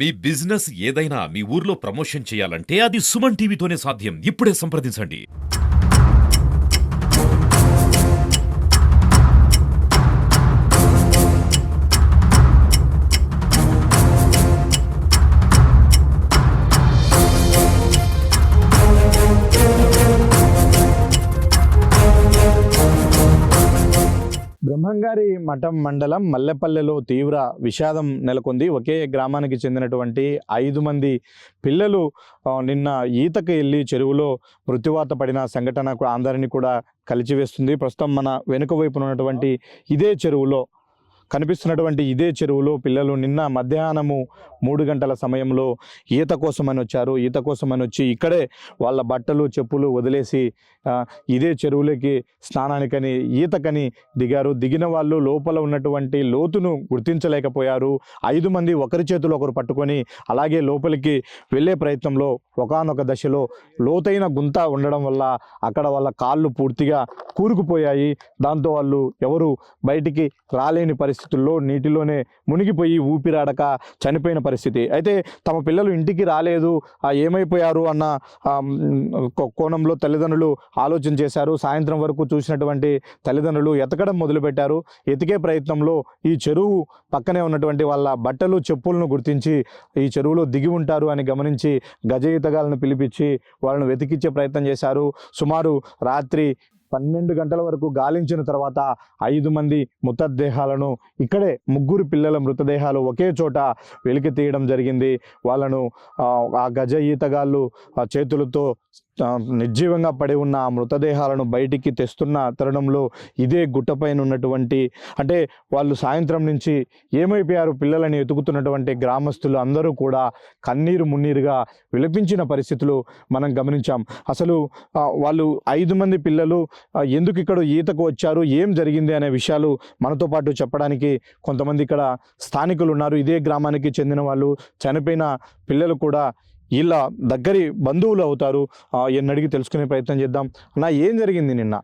మీ business ఏదైనా మీ ఊర్లో promotion చేయాలంటే అది సుమన్ టీవీతోనే సాధ్యం. ఇప్పుడే సంప్రదించండి. బ్రహ్మంగారి మఠం మండలం మల్లెపల్లెలో తీవ్ర విషాదం నెలకొంది. ఒకే గ్రామానికి చెందినటువంటి 5 మంది పిల్లలు నిన్న ఈతకు వెళ్ళి చెరువులో మృత్యువాత పడిన సంఘటన అందరినీ కూడా కలిచివేస్తుంది. ప్రస్తుతం మన వెనుక వైపున ఉన్నటువంటి ఇదే చెరువులో కనిపిస్తున్నటువంటి ఇదే చెరువులో పిల్లలు నిన్న మధ్యాహ్నము 3 గంటల సమయంలో ఈత కోసమని వచ్చారు. ఈత కోసమని వచ్చి ఇక్కడే వాళ్ళ బట్టలు చెప్పులు వదిలేసి ఇదే చెరువులోకి స్నానానికని ఈతకని దిగారు. దిగిన వాళ్ళు లోపల ఉన్నటువంటి లోతును గుర్తించలేకపోయారు. 5 మంది ఒకరి చేతులు ఒకరు పట్టుకొని అలాగే లోపలికి వెళ్ళే ప్రయత్నంలో ఒకానొక దశలో లోతైన గుంత ఉండడం వల్ల అక్కడ వాళ్ళ కాళ్ళు పూర్తిగా కూరుకుపోయాయి. దాంతో వాళ్ళు ఎవరు బయటికి రాలేని పరిస్థితుల్లో నీటిలోనే మునిగిపోయి ఊపిరాడక చనిపోయిన పరిస్థితి. అయితే తమ పిల్లలు ఇంటికి రాలేదు, ఏమైపోయారు అన్న కోణంలో తల్లిదండ్రులు ఆలోచన చేశారు. సాయంత్రం వరకు చూసినటువంటి తల్లిదండ్రులు ఎతకడం మొదలుపెట్టారు. ఎతికే ప్రయత్నంలో ఈ చెరువు పక్కనే ఉన్నటువంటి వాళ్ళ బట్టలు చెప్పులను గుర్తించి ఈ చెరువులో దిగి ఉంటారు అని గమనించి గజ ఈతగాళ్ళను పిలిపించి వాళ్ళను వెతికిచ్చే ప్రయత్నం చేశారు. సుమారు రాత్రి 12 గంటల వరకు గాలించిన తర్వాత 5 మంది మృతదేహాలను ఇక్కడే 3 పిల్లల మృతదేహాలు ఒకే చోట వెలికి తీయడం జరిగింది. వాళ్ళను ఆ గజ ఈతగాళ్ళు చేతులతో నిర్జీవంగా పడి ఉన్న ఆ మృతదేహాలను బయటికి తెస్తున్న తరుణంలో ఇదే గుట్టపైన ఉన్నటువంటి అంటే వాళ్ళు సాయంత్రం నుంచి ఏమైపోయారు పిల్లలని ఎతుకుతున్నటువంటి గ్రామస్తులు అందరూ కూడా కన్నీరు మున్నీరుగా విలపించిన పరిస్థితులు మనం గమనించాం. అసలు వాళ్ళు 5 మంది పిల్లలు ఎందుకు ఇక్కడ ఈతకు వచ్చారు, ఏం జరిగింది అనే విషయాలు మనతో పాటు చెప్పడానికి కొంతమంది ఇక్కడ స్థానికులు ఉన్నారు. ఇదే గ్రామానికి చెందిన వాళ్ళు, చనిపోయిన పిల్లలు కూడా వీళ్ళ దగ్గరి బంధువులు అవుతారు. అడిగి తెలుసుకునే ప్రయత్నం చేద్దాం. అన్న, ఏం జరిగింది నిన్న?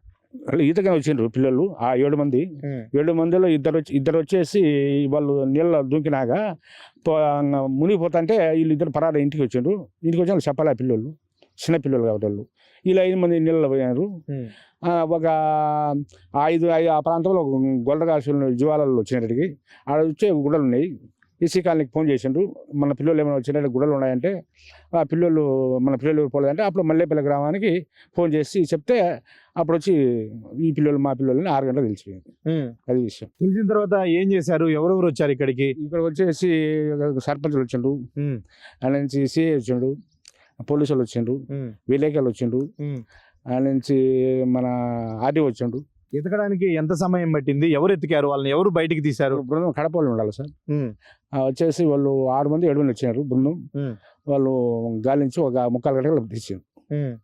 ఈతగా వచ్చిండ్రు పిల్లలు 7 మంది. 7 మందిలో ఇద్దరు వచ్చేసి వాళ్ళు నీళ్ళ దూకినాక మునిగిపోతుంటే వీళ్ళు ఇద్దరు పరాడ ఇంటికి వచ్చిండ్రు. ఇంటికి వచ్చి వాళ్ళు చెప్పాలి పిల్లలు, చిన్న పిల్లలు కాబట్టి వాళ్ళు. వీళ్ళు 5 మంది నీళ్ళలో పోయినారు. ఒక 5 ఆ ప్రాంతంలో గొల్లగాసులు జీవాలలో వచ్చినట్టుకి ఆడ వచ్చే గుడలు ఉన్నాయి. ఈసీ కాలనీకి ఫోన్ చేసిండ్రు, మన పిల్లలు ఏమైనా వచ్చినట్టు గుడలు ఉన్నాయంటే ఆ పిల్లలు మన పిల్లలు పోలేదంటే అప్పుడు మల్లేపల్లి గ్రామానికి ఫోన్ చేసి చెప్తే అప్పుడు వచ్చి ఈ పిల్లలు మా పిల్లలని 6 గంటలకు తెలిసిపోయింది. అది విషయం. తెలిసిన తర్వాత ఏం చేశారు? ఎవరెవరు వచ్చారు ఇక్కడికి? ఇక్కడ వచ్చేసి సర్పంచులు వచ్చిండ్రు, ఆయన నుంచి సిఐ వచ్చిండు, పోలీసులు వచ్చిండ్రు, విలేకరులు వచ్చిండ్రు, ఆయన నుంచి మన ఆర్డీ వచ్చిండు. ఎతకడానికి ఎంత సమయం పట్టింది? ఎవరు ఎతికారు? వాళ్ళని ఎవరు బయటికి తీశారు? బృందం కడప వాళ్ళు ఉండాలి సార్. వచ్చేసి వాళ్ళు 6 మంది 7 మంది వచ్చినారు బృందం. వాళ్ళు గాలి నుంచి ఒక 3:15 గంటలకు తీసిండు.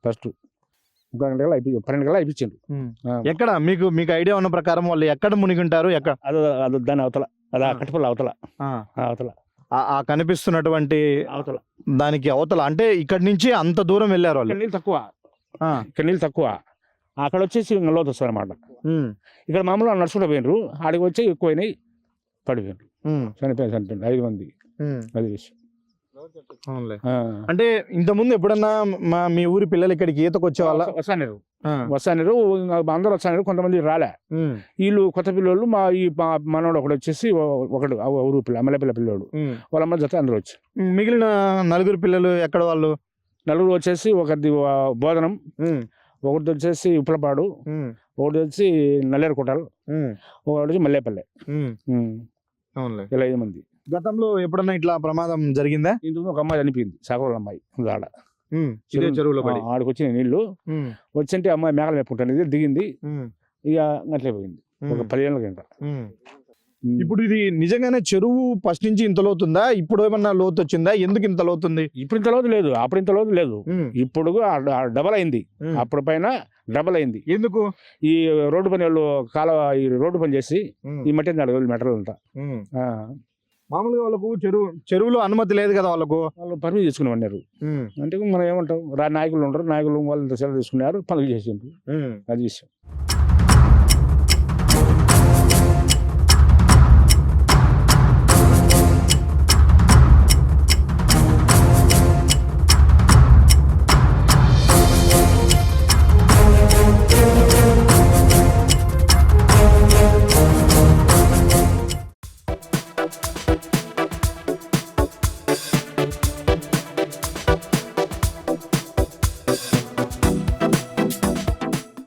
ఫస్ట్ 3:15 గంటలు 12 గంటలు అయిపించిండు. ఎక్కడ మీకు ఐడియా ఉన్న ప్రకారం వాళ్ళు ఎక్కడ మునిగి ఉంటారు? ఎక్కడ? అది దాని అవతల, అది ఆ కట్టపల్లి అవతల, అవతల ఆ కనిపిస్తున్నటువంటి అవతల, దానికి అవతల అంటే ఇక్కడ నుంచి అంత దూరం వెళ్ళారు వాళ్ళు. నీళ్ళు తక్కువ, ఇక్కడ నీళ్ళు తక్కువ, అక్కడ వచ్చేసి లోతు వస్తారు అనమాట. ఇక్కడ మామూలుగా నడుచుకుంటూ పోయినరు, ఆడికి వచ్చి ఎక్కువైనాయి, పడిపోయినారు, చనిపోయింది 5 మంది. అది విషయం. అంటే ఇంతకుముందు ఎప్పుడన్నా మీ ఊరి పిల్లలు ఇక్కడికి ఈతకు వచ్చే వాళ్ళ? వస్తాను అందరూ వస్తాను, కొంతమంది రాలే. వీళ్ళు కొత్త పిల్లలు ఈ మనోడు ఒకడు వచ్చేసి ఒకడు ఊరు పిల్ల మల్లెపిల్ల పిల్లోడు, వాళ్ళమ్మ జత అందరూ వచ్చి. మిగిలిన 4 పిల్లలు ఎక్కడ వాళ్ళు? 4 వచ్చేసి ఒకటి బోధనం, ఒకటి వచ్చేసి ఉప్పలపాడు, ఒకటి వచ్చి నల్లేరు కోటలు, ఒకటి వచ్చి మల్లేపల్లె. ఇలా 5 మంది. గతంలో ఎప్పుడన్నా ఇట్లా ప్రమాదం జరిగిందా? ఇందులో ఒక అమ్మాయి చనిపోయింది, సాగోళ్ళ అమ్మాయి ఆడ చెరువులో పడి. ఆడికి వచ్చిన నీళ్లు వచ్చింటే అమ్మాయి మేకలు మేపుకుంటాను దిగింది, ఇక అట్లే పోయింది ఒక 10 ఏళ్ళ కింద. ఇప్పుడు ఇది నిజంగానే చెరువు ఫస్ట్ నుంచి ఇంత లోతుందా? ఇప్పుడు ఏమన్నా లోతు వచ్చిందా? ఎందుకు ఇంత లోతుంది? ఇప్పుడు ఇంత లోతు లేదు, అప్పుడు ఇంత లోతు లేదు, ఇప్పుడు డబల్ అయింది. అప్పుడు పైన డబల్ అయింది. ఎందుకు? ఈ రోడ్డు పని వాళ్ళు ఈ రోడ్డు పని చేసి ఈ మట్టి 4 మీటర్లు అంతా. మామూలుగా వాళ్ళకు చెరువులో అనుమతి లేదు కదా, వాళ్ళు పర్మిషన్ తీసుకుని ఉన్నారు. అంటే మనం ఏమంటాం, నాయకులు ఉంటారు, నాయకులు వాళ్ళు సెలవు తీసుకున్నారు, పనులు చేసిండ్రు. అది విషయం.